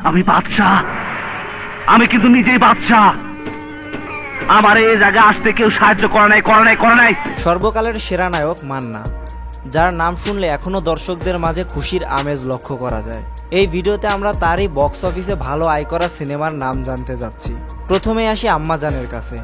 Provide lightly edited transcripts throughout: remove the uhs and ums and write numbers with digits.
আমি বাদশাহ, আমি কিন্তু নিজেই বাদশাহ। আমার এই জায়গায় আসতে কেউ সাহায্য করে নাই। সর্বকালের সেরা নায়ক মান্না, যার নাম শুনলে এখনো দর্শকদের মাঝে খুশির আমেজ লক্ষ্য করা যায়। এই ভিডিওতে আমরা তারই বক্স অফিসে ভালো আয় করা সিনেমার নাম জানতে যাচ্ছি। প্রথমে আসি আম্মা জানের কাছে।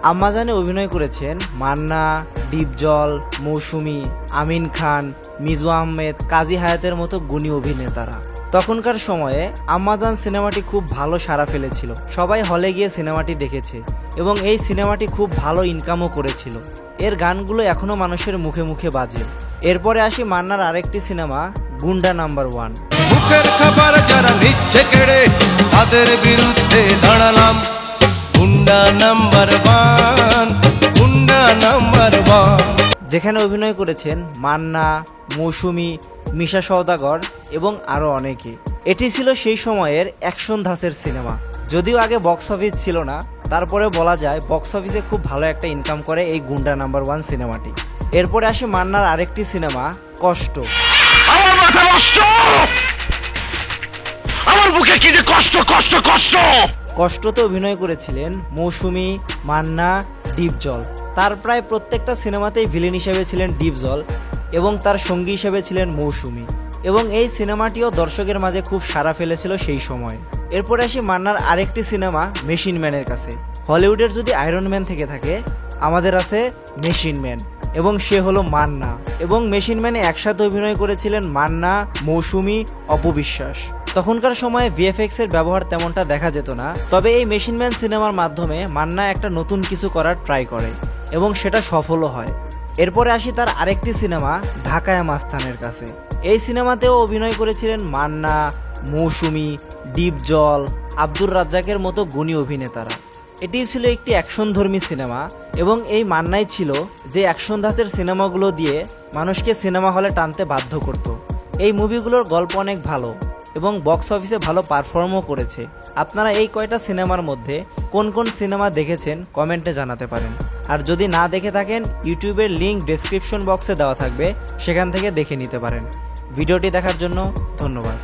আম্মা জানে অভিনয় করেছেন মান্না, ডিপজল, মৌসুমী, আমিন খান, মিজু আহমেদ, কাজী হায়াতের মতো গুণী অভিনেতারা। তখনকার সময়ে আম্মাজান সিনেমাটি খুব ভালো সাড়া ফেলেছিল, সবাই হলে গিয়ে সিনেমাটি দেখেছে এবং এই সিনেমাটি খুব ভালো ইনকামও করেছিল। এর গানগুলো এখনো মানুষের মুখে মুখে বাজে। এরপরে আসি মান্নার আরেকটি সিনেমা গুন্ডা নাম্বার 1। মুখের খাবার যারা নিচ্ছে কেড়ে তাদের বিরুদ্ধে দাঁড়ালাম, গুন্ডা নাম্বার 1, গুন্ডা নাম্বার 1। যেখানে অভিনয় করেছেন মান্না, মৌসুমী, মিশা সওদাগর এবং আরো অনেকে। এটি ছিল সেই সময়ের অ্যাকশন ধাঁচের সিনেমা। যদিও আগে বক্স অফিস ছিল না, তারপরে বলা যায় বক্স অফিসে খুব ভালো একটা ইনকাম করে এই গুন্ডা নাম্বার 1 সিনেমাটি। এরপরে আসে মান্নার আরেকটি সিনেমা কষ্ট। আমার মাথা নষ্ট, আমার বুকে কি যে কষ্ট কষ্ট কষ্ট। কষ্টতে অভিনয় করেছিলেন মৌসুমী, মান্না, ডিপজল। তার প্রায় প্রত্যেকটা সিনেমাতেই ভিলেন হিসেবে ছিলেন ডিপজল এবং তার সঙ্গী হিসেবে ছিলেন মৌসুমী, এবং এই সিনেমাটিও দর্শকের মাঝে খুব সাড়া ফেলেছিল সেই সময়। এরপর আসি মান্নার আরেকটি সিনেমা মেশিন ম্যানের কাছে। হলিউডের যদি আয়রন ম্যান থেকে থাকে, আমাদের আছে মেশিন ম্যান এবং সে হলো মান্না। এবং মেশিন ম্যানে একসাথে অভিনয় করেছিলেন মান্না, মৌসুমী, অপবিশ্বাস। তখনকার সময়ে ভিএফএক্স এর ব্যবহার তেমনটা দেখা যেত না, তবে এই মেশিন ম্যান সিনেমার মাধ্যমে মান্না একটা নতুন কিছু করার ট্রাই করে এবং সেটা সফলও হয়। এরপরে আসি তার আরেকটি সিনেমা ঢাকায় মাস্তানের কাছে। এই সিনেমাতেও অভিনয় করেছিলেন মান্না, মৌসুমী, ডিপজল, আব্দুর রাজ্জাকের মতো গুণী অভিনেতারা। এটি ছিল একটি অ্যাকশনধর্মী সিনেমা এবং এই মান্নাই ছিল যে অ্যাকশন ধাঁচের সিনেমাগুলো দিয়ে মানুষকে সিনেমা হলে টানতে বাধ্য করত। এই মুভিগুলোর গল্প অনেক ভালো এবং বক্স অফিসে ভালো পারফর্মও করেছে। আপনারা এই কয়টা সিনেমার মধ্যে কোন কোন সিনেমা দেখেছেন কমেন্টে জানাতে পারেন। আর যদি না দেখে থাকেন, ইউটিউবের লিঙ্ক ডেসক্রিপশন বক্সে দেওয়া থাকবে, সেখান থেকে দেখে নিতে পারেন। ভিডিওটি দেখার জন্য ধন্যবাদ।